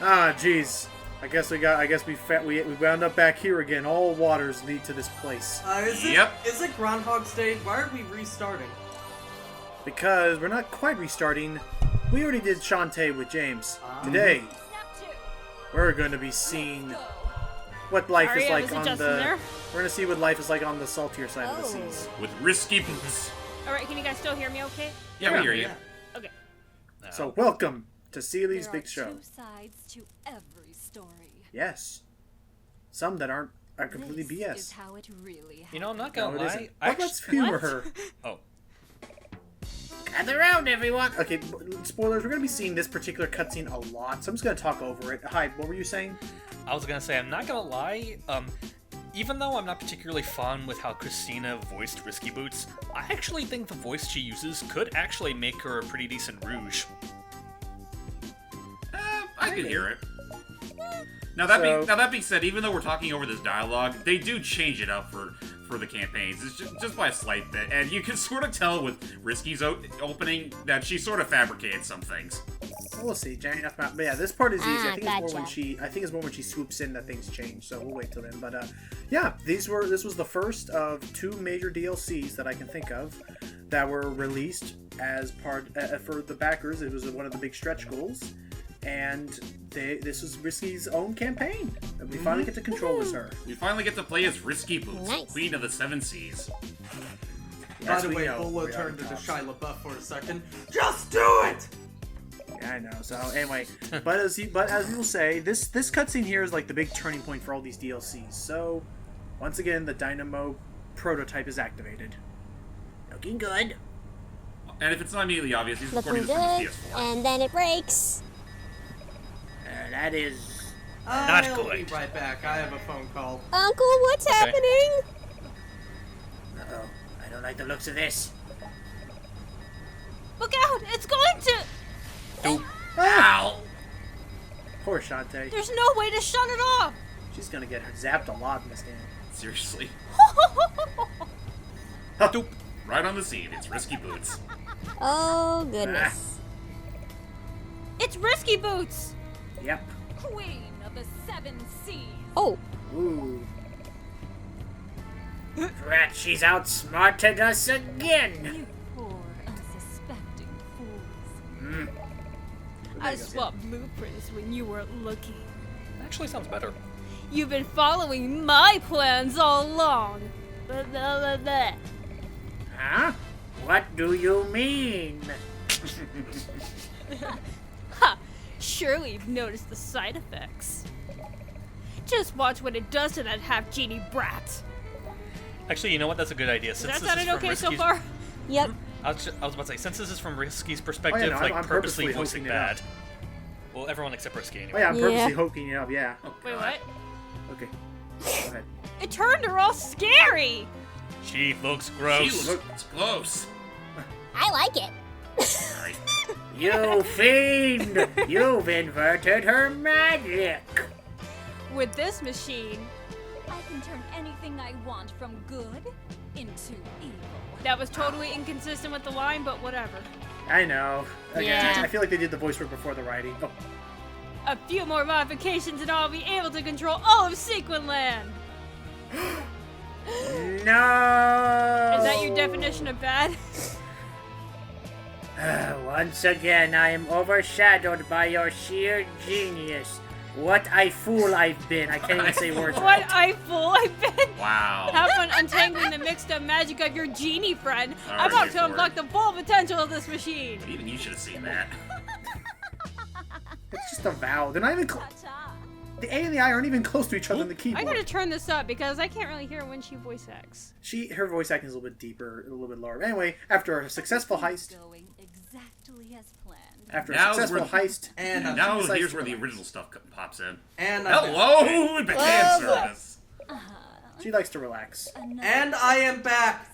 Ah, jeez. I guess we wound up back here again. All waters lead to this place. Is it Groundhog's Day? Why are we restarting? Because we're not quite restarting. We already did Shantae with James. Today, we're going to be seeing what life is like on the... We're going to see what life is like on the saltier side of the seas. With risky boots. Alright, can you guys still hear me okay? Yeah, we hear you. Yeah. Okay. So, welcome to Seely's Big Show. There are two sides to every story. Yes. Some that are completely This BS. is how it really happened. You know, I'm not No, gonna it lie. isn't. But let's humor her. Oh. Gather around, everyone! Okay, spoilers, we're going to be seeing this particular cutscene a lot, so I'm just going to talk over it. Hi, what were you saying? I was gonna say, I'm not gonna lie, even though I'm not particularly fond with how Christina voiced Risky Boots, I actually think the voice she uses could actually make her a pretty decent Rouge. I could hear it. Now that being said, even though we're talking over this dialogue, they do change it up for the campaigns. It's just by a slight bit, and you can sort of tell with Risky's opening that she sort of fabricated some things. We'll see. But yeah, this part is easy. I think it's more when she swoops in that things change. So we'll wait till then. But yeah, this was the first of two major DLCs that I can think of that were released as part for the backers. It was one of the big stretch goals, and this was Risky's own campaign. And we finally get to control as her. We finally get to play as Risky Boots, Nice. Queen of the Seven Seas. By the way, Bolo turned into Shia LaBeouf for a second. Just do it! Yeah, I know. So anyway, but as you'll say, this cutscene here is like the big turning point for all these DLCs. So once again, the Dynamo prototype is activated. Looking good. And if it's not immediately obvious, he's Looking recording this from good, his PS4. and then it breaks. That is I'll good. be right back. I have a phone call. Uncle, what's happening? Uh-oh. I don't like the looks of this. Look out! It's going to... Ow! Poor Shantae. There's no way to shut it off! She's gonna get zapped a lot in this game. Seriously. Doop. Right on the scene, it's Risky Boots. Oh, goodness. It's Risky Boots! Yep. Queen of the Seven Seas. Oh. Ooh. Drat, she's outsmarted us again. You poor, unsuspecting fools. I swapped blueprints when you weren't looking. Actually sounds better. You've been following my plans all along. Blah, blah, blah, blah. Huh? What do you mean? Ha! Surely you've noticed the side effects. Just watch what it does to that half-genie brat. Actually, you know what? That's a good idea. Does Since that this sound is from okay so Risky's- far? Yep. I was about to say, since this is from Risky's perspective, no, like I'm purposely purposely voicing hooking it up. bad. Well, everyone except Risky Oh anyway. yeah, I'm Yeah. purposely hooking it up, yeah. Oh, Wait, God. what? Okay. Go ahead. It turned her all scary! She looks She gross. looks close. I like it. Alright. You fiend! You've inverted her magic! With this machine, I can turn anything I want from good into evil. that was totally inconsistent with the line, but whatever. I know. Again, Yeah. I feel like they did the voice work before the writing. Oh, A few more modifications and I'll be able to control all of Sequin Land! no! Is that your definition of bad? Once again, I am overshadowed by your sheer genius. What a fool I've been. I can't even say words What right. I fool I've been! Wow. Have fun untangling the mixed up magic of your genie friend. All I'm right, about to unlock the full potential of this machine. Even you should have seen that. It's just a vow. They're not even Ta-ta. the A and the I aren't even close to each other on the keyboard. I gotta turn this up because I can't really hear when she voice acts. Her voice acting is a little bit deeper, a little bit lower. Anyway, after a successful heist, Going exactly as planned. Now successful we're- heist, And Now She's like here's where the relax. original stuff pops in. and Hello, band service. she likes to relax. And I am back.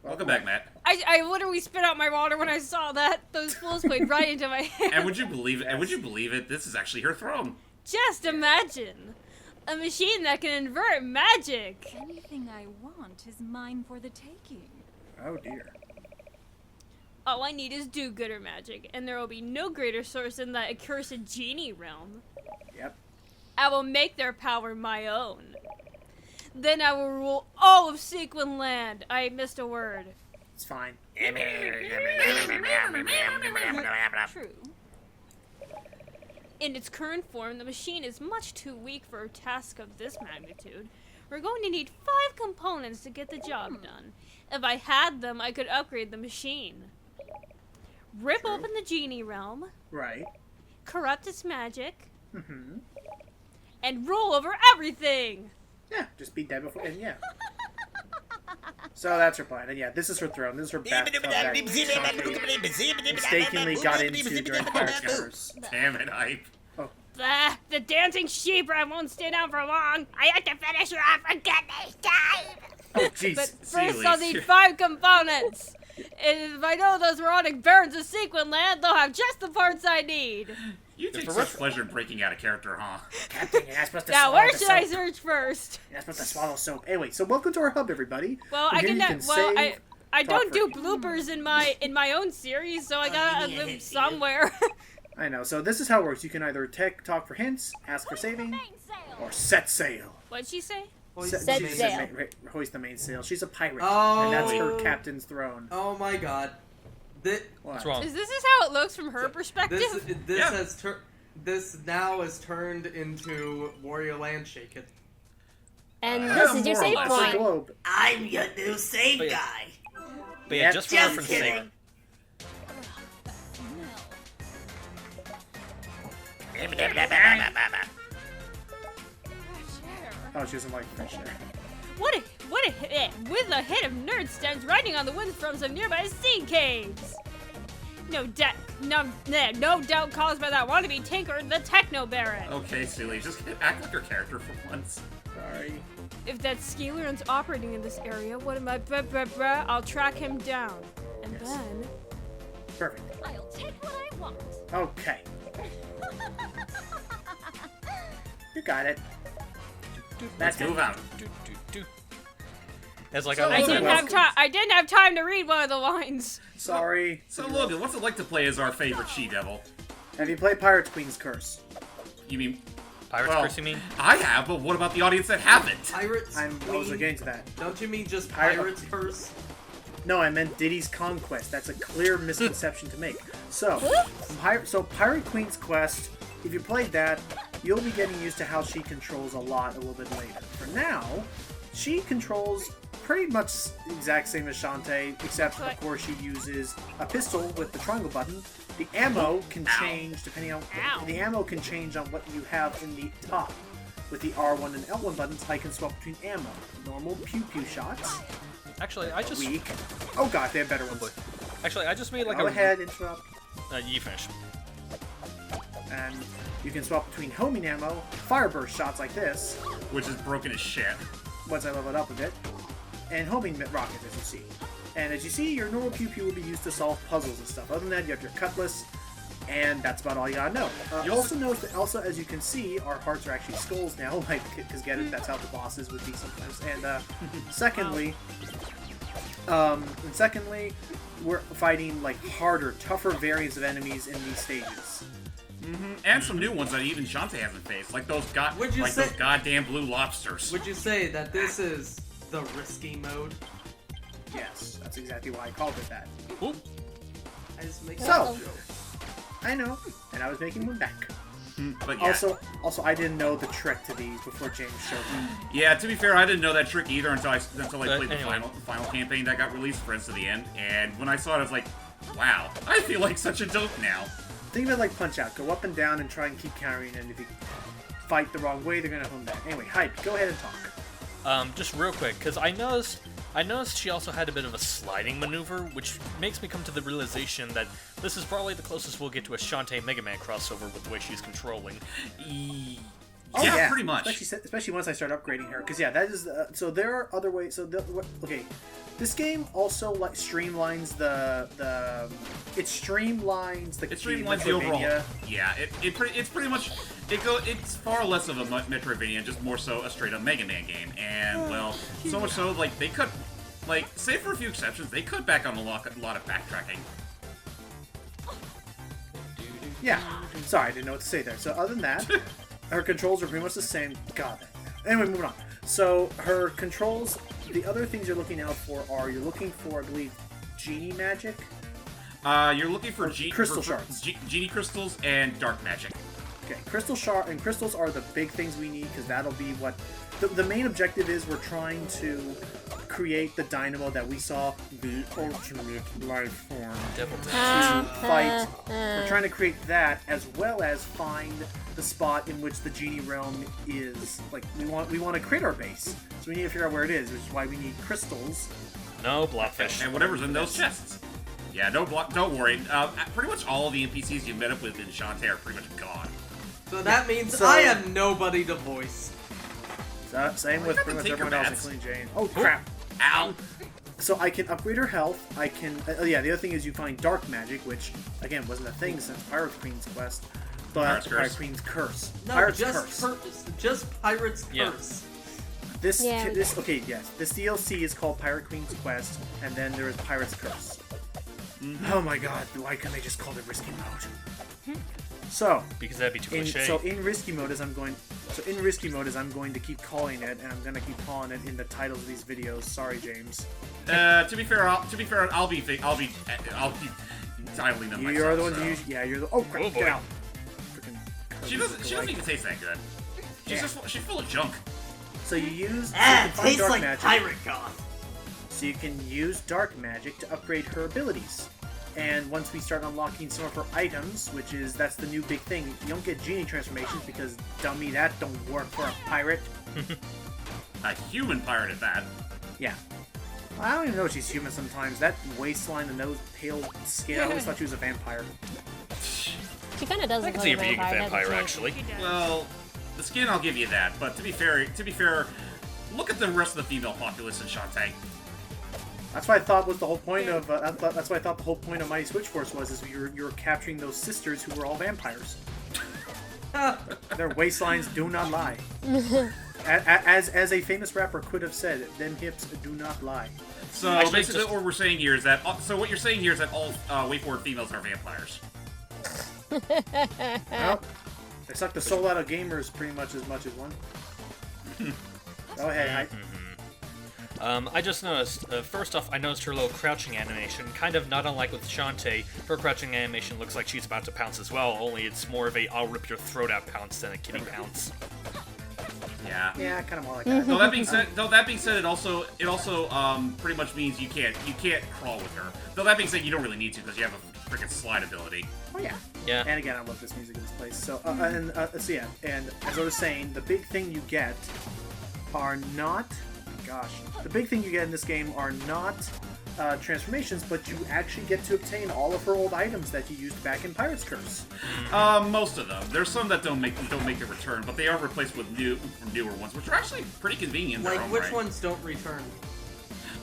Welcome back, Matt. I literally spit out my water when I saw that. Those fools played right into my hand. And would you believe it? And would you believe it? This is actually her throne. Just imagine. A machine that can invert magic. Anything I want is mine for the taking. Oh dear. All I need is do-gooder magic, and there will be no greater source than the accursed genie realm. Yep. I will make their power my own. Then I will rule all of Sequin Land. I missed a word. It's fine. True. In its current form, the machine is much too weak for a task of this magnitude. We're going to need 5 components to get the job done. If I had them, I could upgrade the machine. Rip open the genie realm. Right. Corrupt its magic. Mm-hmm. And rule over everything! Yeah, just be dead before, and yeah. So that's her plan, and yeah, this is her throne. This is her bathtub that Shantae mistakenly got into during Pirate's Curse. Damn it, Hype. Bah, the dancing sheep rat won't stay down for long. I have to finish her off for goodness sake. Oh, jeez. But first I'll need 5 components. And if I know those moronic barons of Sequin Land, they'll have just the parts I need. You take such pleasure in breaking out a character, huh? Captain, you're not supposed to Now, swallow where the should I soap. search first? You're not supposed to swallow soap. Anyway, so welcome to our hub, everybody. Well, Here you can save, I don't talk do for- bloopers in my own series, so I gotta live somewhere. I know. So this is how it works. You can either talk for hints, ask for saving, or set sail. What'd she say? Set she said sail. hoist the mainsail. She's a pirate, Oh. and that's her captain's throne. Oh my god. What's wrong? Is this how it looks from her perspective? This Yeah. has this now has turned into Warrior Land Shake It. And this is your more or save less. It's a point. globe. I'm your new save But yeah. guy. But yeah, Yep. just for Just reference kidding. sake, Oh, she doesn't like fresh air. What a hit! With a hit of nerd stems riding on the wind from some nearby sea caves. No doubt caused by that wannabe tinker, the Techno Baron. Okay, Sealy, just act like your character for once. Sorry. If that Scalarion's operating in this area, what am I? I'll track him down, and Yes. then Perfect. I'll take what I want. Okay. You got it. Let's move out. as like So I I was didn't well- have time to read one of the lines. Sorry. So, Logan, what's it like to play as our favorite she-devil? Have you played Pirates Queen's Curse? You mean... Pirates well, Curse, you mean? I have, but what about the audience that haven't? Pirates I was Queen. getting to that. Don't you mean just Pirate- Pirates Curse? No, I meant Diddy's Conquest. That's a clear misconception to make. So, Pirate Queen's Quest, if you played that, you'll be getting used to how she controls a lot a little bit later. For now, she controls pretty much the exact same as Shantae, except, of course, she uses a pistol with the triangle button. The ammo can change depending on... Ow. The ammo can change on what you have in the top. With the R1 and L1 buttons, I can swap between ammo. Normal pew-pew shots. Actually, I just... Weak. Oh god, they have better ones. Actually, I just made like Go a... ahead, interrupt. You finish. And you can swap between homing ammo, fire burst shots like this, Which is broken as shit. once I level it up a bit, and homing rockets, as you see. And as you see, your normal pew-pew will be used to solve puzzles and stuff. Other than that, you have your cutlass, and that's about all you gotta know. You also notice that, also, as you can see, our hearts are actually skulls now, like, because get it, that's how the bosses would be sometimes. And, secondly, we're fighting, like, harder, tougher variants of enemies in these stages. And some new ones that even Shantae hasn't faced, like those Would you say- those goddamn blue lobsters. Would you say that this is the risky mode? Yes, that's exactly why I called it that. Oop. I just make So- a joke. I know, and I was making one back. But yeah. Also, I didn't know the trick to these before James showed me. Yeah, to be fair, I didn't know that trick either until I played anyway. the final campaign that got released for Friends to the End, and when I saw it, I was like, wow, I feel like such a dope now. Think of it like Punch-Out. Go up and down and try and keep countering, and if you fight the wrong way, they're gonna home back. Anyway, Hype, go ahead and talk. Just real quick, because I noticed she also had a bit of a sliding maneuver, which makes me come to the realization that this is probably the closest we'll get to a Shantae Mega Man crossover with the way she's controlling. Oh, yeah, pretty much. Especially once I start upgrading her, because yeah, that is. So there are other ways. So okay, this game also like streamlines it streamlines the overall. Metroidvania. Yeah, it's pretty much it's far less of a Metroidvania, just more so a straight up Mega Man game. And well, so much so like they cut, like save for a few exceptions, they cut back on a lot of backtracking. Yeah. Sorry, I didn't know what to say there. So other than that, her controls are pretty much the same. God. Anyway, moving on. So her controls, the other things you're looking out for are, you're looking for, I believe, genie magic. You're looking for crystal shards, genie crystals, and dark magic. Okay, crystals are the big things we need, because that'll be what the main objective is. We're trying to create the dynamo that we saw, the ultimate life form, to fight. We're trying to create that, as well as find the spot in which the genie realm is. Like, we want to create our base, so we need to figure out where it is, which is why we need crystals. No blockfish. And whatever's in those chests. Yeah, no block. Don't worry. Pretty much all of the NPCs you met up with in Shantae are pretty much gone. So that means I am nobody to voice. Same with pretty much everyone else, including Jane. Oh crap! Ow! So I can upgrade her health. I can. Yeah, the other thing is you find dark magic, which again wasn't a thing since Pirate Queen's quest. But Pirate Queen's curse. No, Pirate's just Pirate's curse. This DLC is called Pirate Queen's Quest, and then there is Pirate's Curse. Oh my god, why couldn't they just call it Risky Mode? So because that'd be too cliche. So in Risky Mode as I'm going to keep calling it, and I'm gonna keep calling it in the titles of these videos. Sorry, James. To be fair, I'll be titling them myself. You're the one who you're the. Oh crap! Get out. She doesn't even taste that good. She's full of junk. So you use. It tastes dark like magic. pirate goth. So you can use dark magic to upgrade her abilities. And once we start unlocking some of her items, that's the new big thing. You don't get genie transformations because, dummy, that don't work for a pirate. A human pirate at that. Yeah. I don't even know if she's human sometimes. That waistline and those pale skin, I always thought she was a vampire. She kind of does look like a vampire, actually. Well, the skin, I'll give you that. But to be fair, look at the rest of the female populace in Shantae. That's what I thought was the whole point of. That's what I thought the whole point of Mighty Switch Force was you're capturing those sisters who were all vampires. Their waistlines do not lie. As a famous rapper could have said, "Them hips do not lie." So actually, basically, what we're saying here is that. So what you're saying here is that all WayForward females are vampires. Well, they suck the soul out of gamers pretty much as one. Go ahead. I just noticed, first off, I noticed her little crouching animation, kind of not unlike with Shantae. Her crouching animation looks like she's about to pounce as well, only it's more of a I'll rip your throat out pounce than a kitty pounce. Yeah. Yeah, kind of more like that. Though that being said, it also pretty much means you can't crawl with her. Though that being said, you don't really need to because you have a freaking slide ability. Oh yeah. Yeah. And again, I love this music in this place. So and as I was saying, the big thing you get are not. Gosh, the big thing you get in this game are not transformations, but you actually get to obtain all of her old items that you used back in Pirate's Curse. Most of them. There's some that don't make a return, but they are replaced with newer ones, which are actually pretty convenient. Like which ones don't return?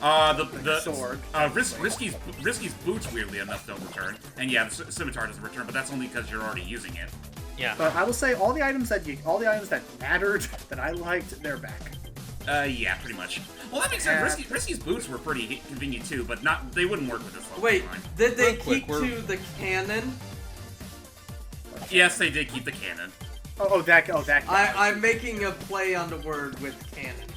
The sword. Risky's boots, weirdly enough, don't return, and yeah, the scimitar doesn't return, but that's only because you're already using it. Yeah. But I will say all the items that mattered that I liked, they're back. Yeah, pretty much. Well, that makes sense. Risky's boots were pretty convenient too, but they wouldn't work with this level. Wait, design. did they keep to the cannon? Yes, they did keep the cannon. That guy. I'm making a play on the word with cannon.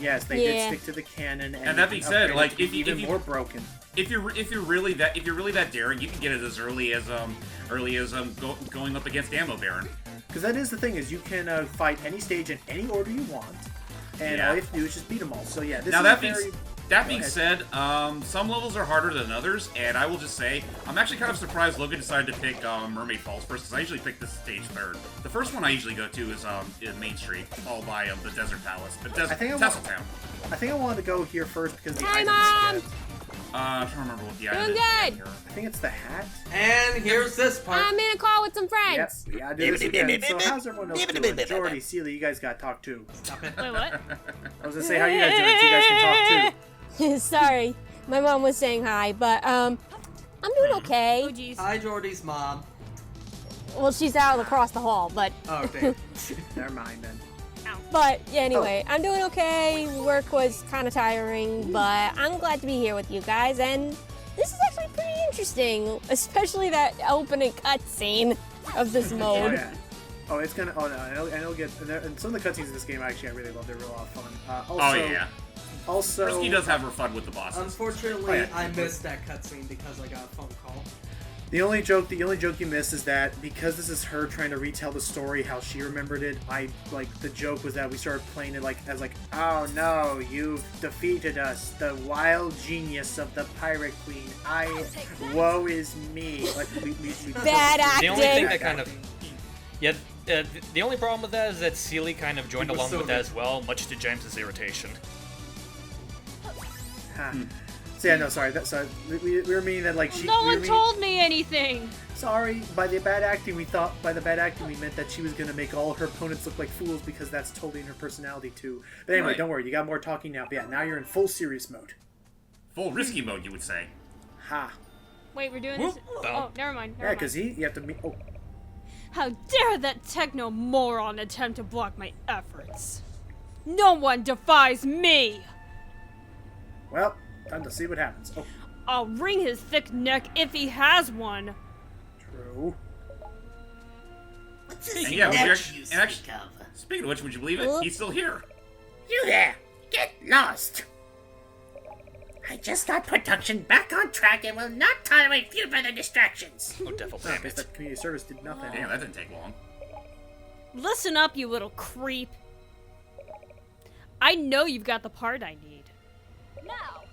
Yes, they did stick to the cannon, and that being said, like if you more broken. If you're really that daring, you can get it as early as going up against Ammo Baron. Because that is the thing, is you can fight any stage in any order you want. And all you have to do is just beat them all. So yeah, this that being said, some levels are harder than others, and I will just say, I'm actually kind of surprised Logan decided to pick Mermaid Falls first, because I usually pick this stage third. The first one I usually go to is Main Street, followed by the Desert Palace, Tasseltown. I think I wanted to go here first because the Hi, items. Mom! I'm trying to remember what the item Doing is. good! I think it's the hat. And here's this part. I'm in a call with some friends. Yep, yeah, I do this again. So how's everyone else doing? Jordy, Celia, you guys got to talk too. Stop it. Wait, what? I was gonna say how you guys doing, so you guys can talk too. Sorry, my mom was saying hi, but I'm doing okay. Oh, jeez. Hi, Jordy's mom. Well, she's out across the hall, but Oh, damn. Never mind then. but yeah, anyway, I'm doing okay. Work was kind of tiring, but I'm glad to be here with you guys, and this is actually pretty interesting, especially that opening cutscene. of this Oh mode. yeah. Oh, it's gonna. Oh no, I know it gets. And some of the cutscenes in this game, actually, I really love. They're real lot of fun. Also, Oh yeah. Also, Risky does have her fun with the bosses. Unfortunately, Oh, yeah. I missed that cutscene because I got a phone call. the only joke you miss is that because this is her trying to retell the story how she remembered it. The joke was that we started playing it as oh no, you've defeated us, the wild genius of the Pirate Queen. Woe is me. Like we Bad The only thing acting. that kind of... Yeah, the only problem with that is that Seely kind of joined It was along so with that good. as well, much to James's irritation. Huh. So yeah, no, sorry. We were meaning that No one told me anything. Sorry, by the bad acting we meant that she was gonna make all her opponents look like fools because that's totally in her personality too. But anyway, Right. don't worry, you got more talking now. But yeah, now you're in full serious mode. Full risky mode, you would say. Ha. Wait, we're doing this. Whoop. Oh, never mind. Yeah, because you have to meet. Oh, How dare that techno moron attempt to block my efforts? No one defies me! well, time to see what happens. Oh, I'll wring his thick neck if he has one. true. What's this And yeah, neck would you you and speak of? Speaking of which, would you believe it? Whoop. He's still here. You there! Get lost! I just got production back on track and will not tolerate further distractions. Oh, devil I damn guess it. that community service did nothing. Damn, that didn't take long. Listen up, you little creep. I know you've got the part I need. Now,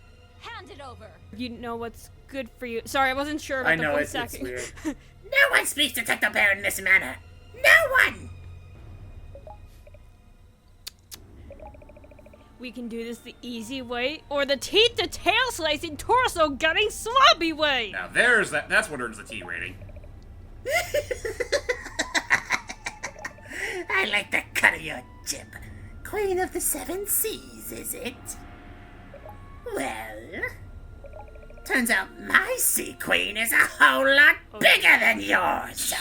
hand it over. You know what's good for you. Sorry, I wasn't sure about I know, the voice it's acting. weird. No one speaks to Techno Bear in this manner. No one! We can do this the easy way, or the teeth to tail slicing, torso gutting, sloppy way. Now there's that. That's what earns the T rating. I like the cut of your jib. Queen of the Seven Seas, is it? Well, turns out my Sea Queen is a whole lot bigger than yours.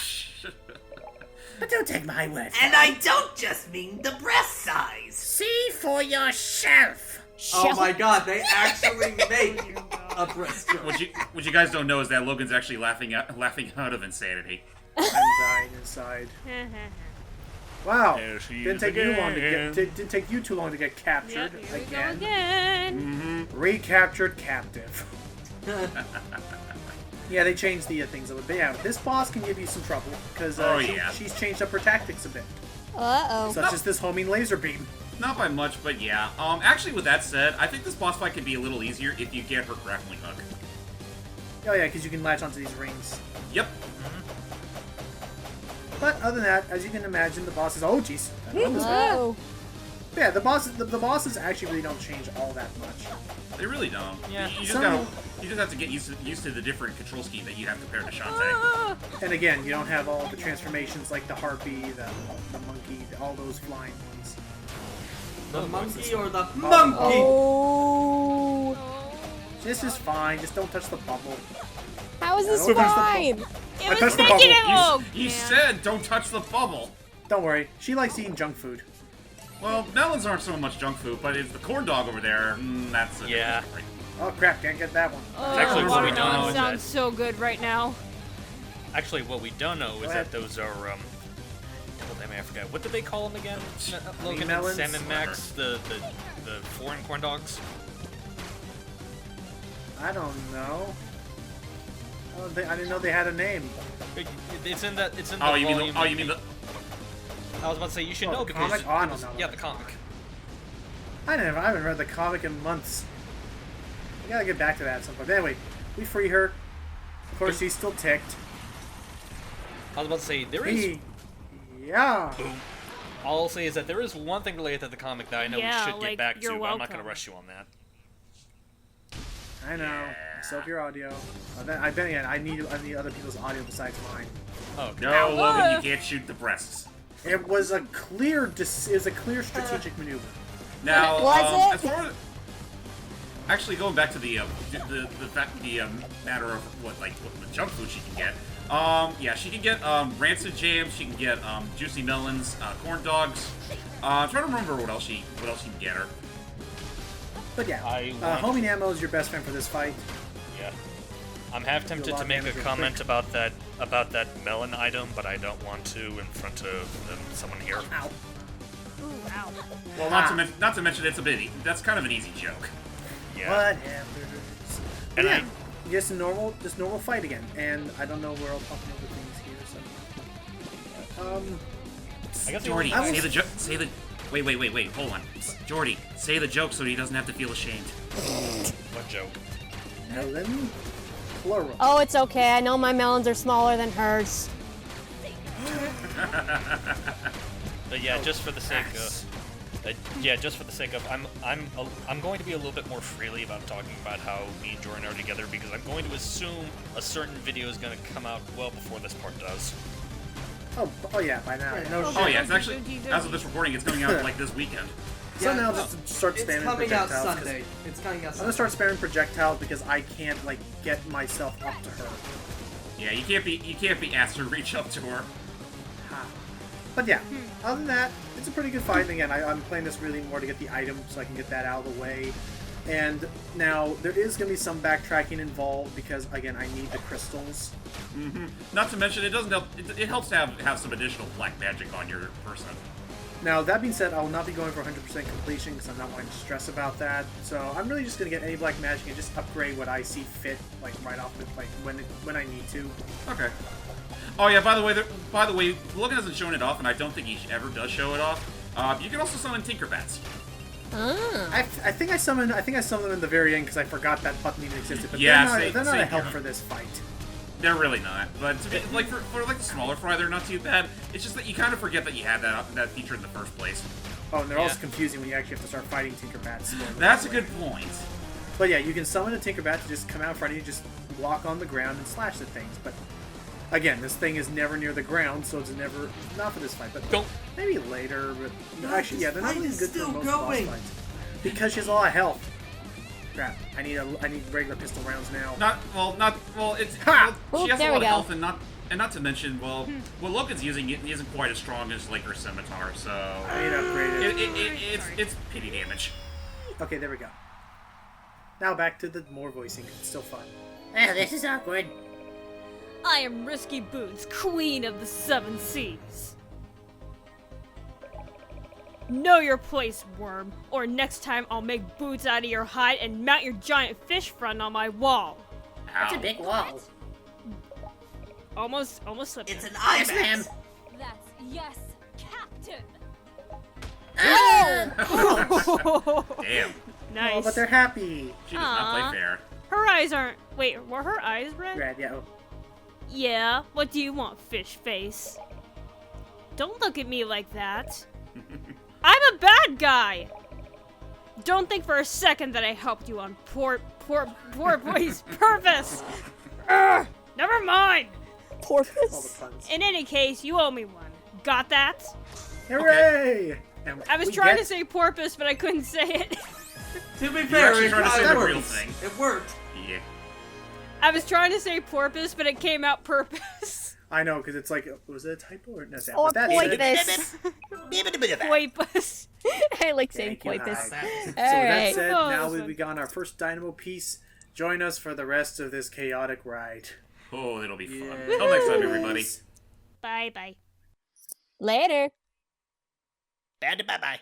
But don't take my word for it. And I don't just mean the breast size. See for yourself. Oh my god, they actually make a breast joke. What you guys don't know is that Logan's actually laughing out of insanity. I'm dying inside. Wow. There she Didn't is take you long to again. didn't take you too long to get captured Yep, here we go again. again. Recaptured captive. Yeah, they changed the things a little bit. Yeah, this boss can give you some trouble because she's changed up her tactics a bit, Uh-oh. such as this homing laser beam. Not by much, but yeah. Actually, with that said, I think this boss fight can be a little easier if you get her grappling hook. Oh yeah, because you can latch onto these rings. Yep. But other than that, as you can imagine, the bosses. Oh jeez. Uh-oh. Yeah, the bosses actually really don't change all that much. They really don't. Yeah. You just Some- you just have to get used to the different control scheme that you have compared to Shantae. Ah! And again, you don't have all the transformations like the harpy, the monkey, all those flying ones. The monkey or the monkey? Oh. This is fine. Just don't touch the bubble. How is this Don't touch the fine? I It was touched the making bubble. it. Oh, You man. said don't touch the bubble. Don't worry. She likes eating junk food. Well, melons aren't so much junk food, but it's the corn dog over there. That's a Yeah. different story. Oh crap! Can't get that one. Oh, Actually, what we don't know watermelon is sounds that- so good right now. Actually, what we don't know is ahead. that those are, I forgot. What did they call them again? Logan and melons? Sam and Max, the foreign corn dogs? I don't know. I didn't know they had a name. It's in the Oh, you volume. mean you mean the? I was about to say, you should know the because... comic? Oh, I don't know. Yeah, the comic. I haven't read the comic in months. We gotta get back to that at some point. But anyway, we free her. Of course, she's still ticked. I was about to say, there is... Yeah. All I'll say is that there is one thing related to the comic that I know Yeah, we should like, get back to, you're but I'm not going welcome. to rush you on that. I know. Soak your audio. I bet again. I need other people's audio besides mine. Oh, No, Logan, you can't shoot the breasts. It was a clear strategic maneuver. Now, Was as far as actually going back to the matter of what the junk food she can get. Yeah, she can get rancid jams. She can get juicy melons, corn dogs. I'm trying to remember what else you can get her. But yeah, I want- homing ammo is your best friend for this fight. yeah. I'm half tempted to make a comment about that melon item, but I don't want to in front of someone here. Ow. Ooh, ow. Well, not to mention it's a bit. That's kind of an easy joke. Yeah. Whatever. And Yeah, just normal fight again. And I don't know where I'll pop over things here. So, I guess Jordy, say the joke. Say the. Wait. Hold on. Jordy, say the joke so he doesn't have to feel ashamed. What joke? melon, plural. Oh, it's okay. I know my melons are smaller than hers. But yeah, just for the sake of, I'm going to be a little bit more freely about talking about how me and Jordan are together because I'm going to assume a certain video is going to come out well before this part does. Oh yeah, by now. Right, Yeah. no Oh yeah, it's actually, as of this recording, it's coming out like this weekend. So Yeah, now just start it's spamming coming out projectiles. Sunday. It's coming out I'm gonna Sunday. start spamming projectiles because I can't like get myself up to her. Yeah, you can't be asked to reach up to her. But yeah, other than that, it's a pretty good fight. And again, I'm playing this really more to get the item so I can get that out of the way. And now there is going to be some backtracking involved because again, I need the crystals. Mm-hmm. Not to mention, it doesn't help. It helps to have some additional black magic on your person. Now that being said, I will not be going for 100% completion because I'm not wanting to stress about that. So I'm really just going to get any black magic and just upgrade what I see fit, like right off the like when I need to. Okay. Oh yeah. By the way, Logan hasn't shown it off, and I don't think he ever does show it off. You can also summon Tinkerbats. I think I summoned them in the very end because I forgot that button even existed. But Yeah, they're not a same help here. for this fight. They're really not, but to be, like for like the smaller fry, they're not too bad. It's just that you kind of forget that you had that feature in the first place. Oh, and they're Yeah. also confusing when you actually have to start fighting Tinkerbats. That's a good point. But yeah, you can summon a Tinkerbat to just come out in front of you, just walk on the ground and slash the things. But again, this thing is never near the ground, so it's never not for this fight. But Don't. maybe later. But No, actually, yeah, they're not this really fight good is for still most boss going. fights because she has a lot of health. Crap! I need regular pistol rounds now. It's Ha! well, she has a there lot we of go. health, and not to mention, what Logan's using it isn't quite as strong as like her scimitar, so I need to upgrade it. it's pity damage. Okay, there we go. Now back to the more voicing. It's still fun. Well, this is awkward. I am Risky Boots, Queen of the Seven Seas. Know your place, worm, or next time I'll make boots out of your hide and mount your giant fish front on my wall. That's Ow. a big wall. Almost slipped. It's it. an Yes, IMAX. ma'am. That's yes, Captain. Damn, Nice. Oh, but they're happy. she does not Aw. play fair. Her eyes aren't. Wait, were her eyes red? Red, yeah. Oh. Yeah. What do you want, fish face? Don't look at me like that. I'm a bad guy. Don't think for a second that I helped you on poor boy's purpose. Ugh, never mind. All the Porpoise? puns. In any case, you owe me one. Got that? Hooray! And I was we trying get- to say porpoise, but I couldn't say it. To be fair, actually it trying to say kinda the real worked. thing. It worked. Yeah. I was trying to say porpoise, but it came out purpose. I know, because it's like, was it a typo or no? Or That poipus. Porpoise. I like saying Thank you, poipus. Hyde. So with Alright. that said, Oh, now that's we've fun. begun our first Dynamo piece. Join us for the rest of this chaotic ride. Oh, it'll be fun. Yeah. Till next time, everybody. Bye bye. Later. Bye-bye.